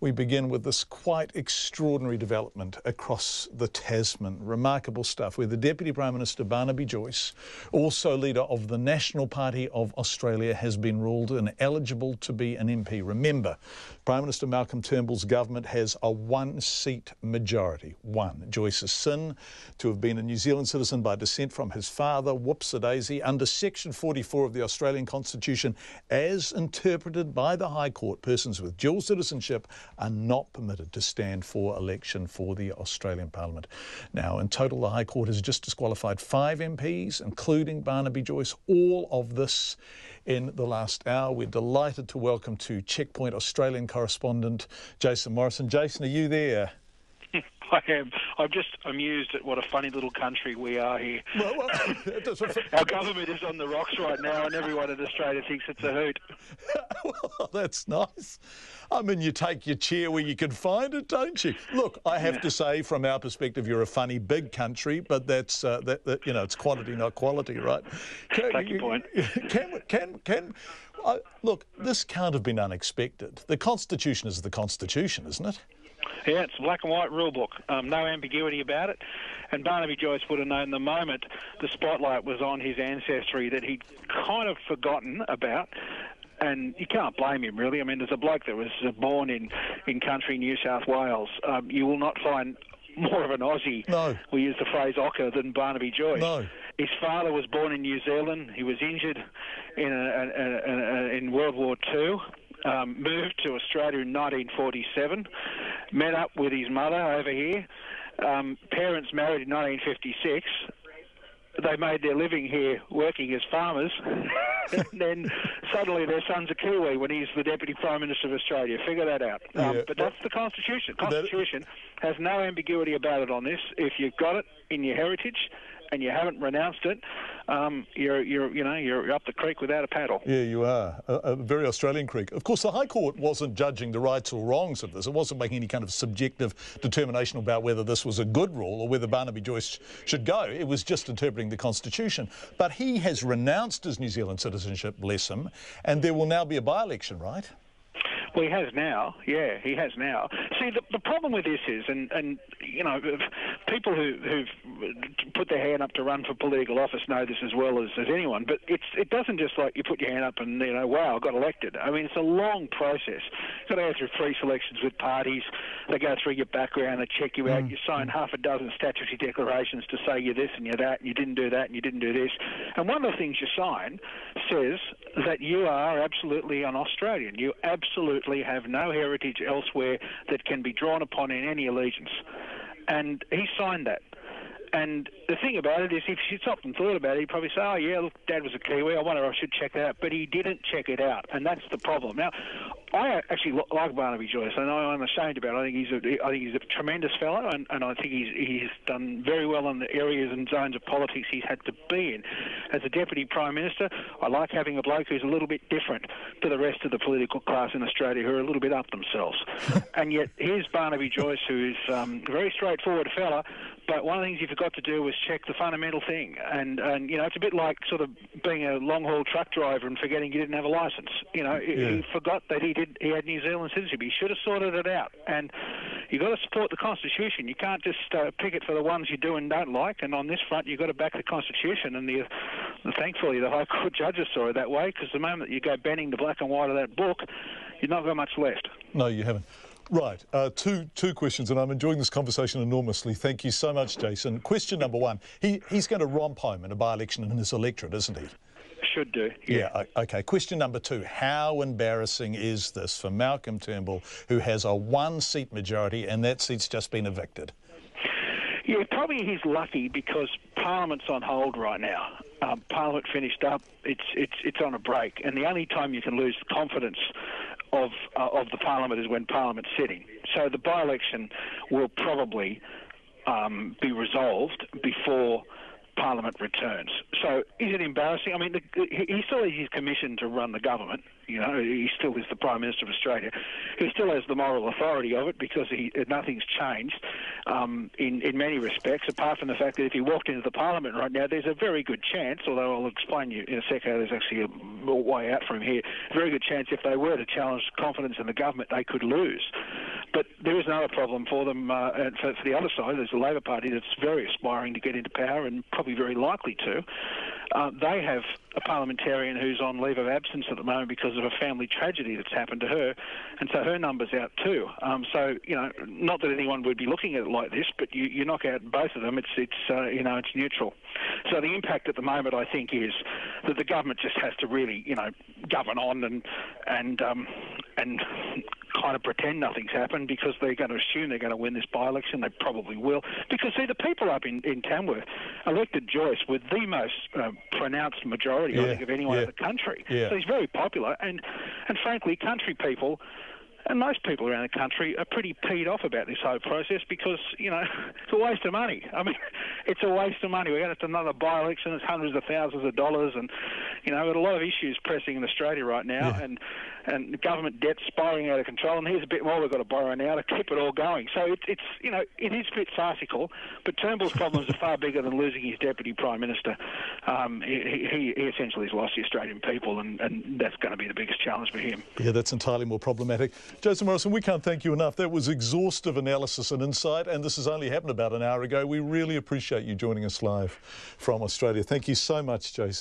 We begin with this quite extraordinary development across the Tasman. Remarkable stuff, where the Deputy Prime Minister, Barnaby Joyce, also leader of the National Party of Australia, has been ruled ineligible to be an MP. Remember, Prime Minister Malcolm Turnbull's government has a one-seat majority. One. Joyce's sin, to have been a New Zealand citizen by descent from his father, whoops-a-daisy, under Section 44 of the Australian Constitution, as interpreted by the High Court, persons with dual citizenship are not permitted to stand for election for the Australian Parliament. Now, in total, the High Court has just disqualified 5 MPs, including Barnaby Joyce. All of this in the last hour. We're delighted to welcome to Checkpoint Australian correspondent Jason Morrison. Jason, are you there? I am. I'm just amused at what a funny little country we are here. Well, our government is on the rocks right now, and everyone in Australia thinks it's a hoot. Well, that's nice. I mean, you take your chair where you can find it, don't you? Look, I have to say, from our perspective, you're a funny big country, but that's you know, it's quantity, not quality, right? Take your point. Look, this can't have been unexpected. The Constitution is the Constitution, isn't it? Yeah, it's a black and white rule book. No ambiguity about it. And Barnaby Joyce would have known the moment the spotlight was on his ancestry that he'd kind of forgotten about. And you can't blame him, really. I mean, there's a bloke that was born in country New South Wales. You will not find more of an Aussie, we use the phrase ochre, than Barnaby Joyce. No. His father was born in New Zealand. He was injured in World War II. Moved to Australia in 1947, met up with his mother over here. Parents married in 1956. They made their living here working as farmers. And then suddenly their son's a Kiwi when he's the Deputy Prime Minister of Australia. Figure that out. But that's the Constitution. Constitution has no ambiguity about it on this. If you've got it in your heritage and you haven't renounced it, you're up the creek without a paddle. Yeah, you are. A very Australian creek. Of course, the High Court wasn't judging the rights or wrongs of this. It wasn't making any kind of subjective determination about whether this was a good rule or whether Barnaby Joyce should go. It was just interpreting the Constitution. But he has renounced his New Zealand citizenship, bless him, and there will now be a by-election, right? Well, he has now. Yeah, he has now. See, the problem with this is, and you know, people who've put their hand up to run for political office know this as well as anyone, but it doesn't just like you put your hand up and, you know, wow, I got elected. I mean, it's a long process. You've got to go through 3 selections with parties. They go through your background, they check you out, you sign half a dozen statutory declarations to say you're this and you're that, and you didn't do that and you didn't do this. And one of the things you sign says that you are absolutely an Australian. You absolutely have no heritage elsewhere that can be drawn upon in any allegiance. And he signed that. And the thing about it is, if he stopped and thought about it, he'd probably say, oh, yeah, look, Dad was a Kiwi, I wonder if I should check that out. But he didn't check it out, and that's the problem. Now, I actually like Barnaby Joyce, and I'm ashamed about it. I think he's a tremendous fellow, and I think he's done very well in the areas and zones of politics he's had to be in. As a Deputy Prime Minister, I like having a bloke who's a little bit different to the rest of the political class in Australia, who are a little bit up themselves. And yet, here's Barnaby Joyce, who's a very straightforward fella, but one of the things he forgot to do was check the fundamental thing. And you know, it's a bit like sort of being a long-haul truck driver and forgetting you didn't have a licence. You know, he forgot that he had New Zealand citizenship. He should have sorted it out. And you've got to support the Constitution. You can't just pick it for the ones you do and don't like. And on this front, you've got to back the Constitution. And thankfully, the High Court judges saw it that way, because the moment that you go bending the black and white of that book, you've not got much left. No, you haven't. Right, two questions, and I'm enjoying this conversation enormously. Thank you so much, Jason. Question number 1, he's going to romp home in a by-election in his electorate, isn't he? Should do, yeah. OK. Question number 2, how embarrassing is this for Malcolm Turnbull, who has a 1-seat majority and that seat's just been evicted? Yeah, probably he's lucky because Parliament's on hold right now. Parliament finished up, it's on a break, and the only time you can lose the confidence of the Parliament is when Parliament's sitting. So the by-election will probably be resolved before Parliament returns. So is it embarrassing? I mean, he still has his commission to run the government. You know, he still is the Prime Minister of Australia. He still has the moral authority of it because nothing's changed in many respects, apart from the fact that if he walked into the Parliament right now, there's a very good chance, although I'll explain you in a second, there's actually a way out from here, a very good chance if they were to challenge confidence in the government, they could lose. But there is another problem for them, for the other side. There's the Labor Party that's very aspiring to get into power and probably very likely to. They have a parliamentarian who's on leave of absence at the moment because of a family tragedy that's happened to her, and so her number's out too. So, you know, not that anyone would be looking at it like this, but you knock out both of them, it's neutral. So the impact at the moment, I think, is that the government just has to really, govern on and kind of pretend nothing's happened, because they're going to assume they're going to win this by-election. They probably will. Because, see, the people up in Tamworth elected Joyce with the most pronounced majority, I think, of anyone in the country. So he's very popular. And frankly, country people and most people around the country are pretty peed off about this whole process because, it's a waste of money. I mean, it's a waste of money. We're going to have another by-election. It's hundreds of thousands of dollars. And, we've got a lot of issues pressing in Australia right now. And government debt spiralling out of control. And here's a bit more we've got to borrow now to keep it all going. So it is a bit farcical. But Turnbull's problems are far bigger than losing his deputy prime minister. He essentially has lost the Australian people, and that's going to be the biggest challenge for him. Yeah, that's entirely more problematic. Jason Morrison, we can't thank you enough. That was exhaustive analysis and insight, and this has only happened about an hour ago. We really appreciate you joining us live from Australia. Thank you so much, Jason.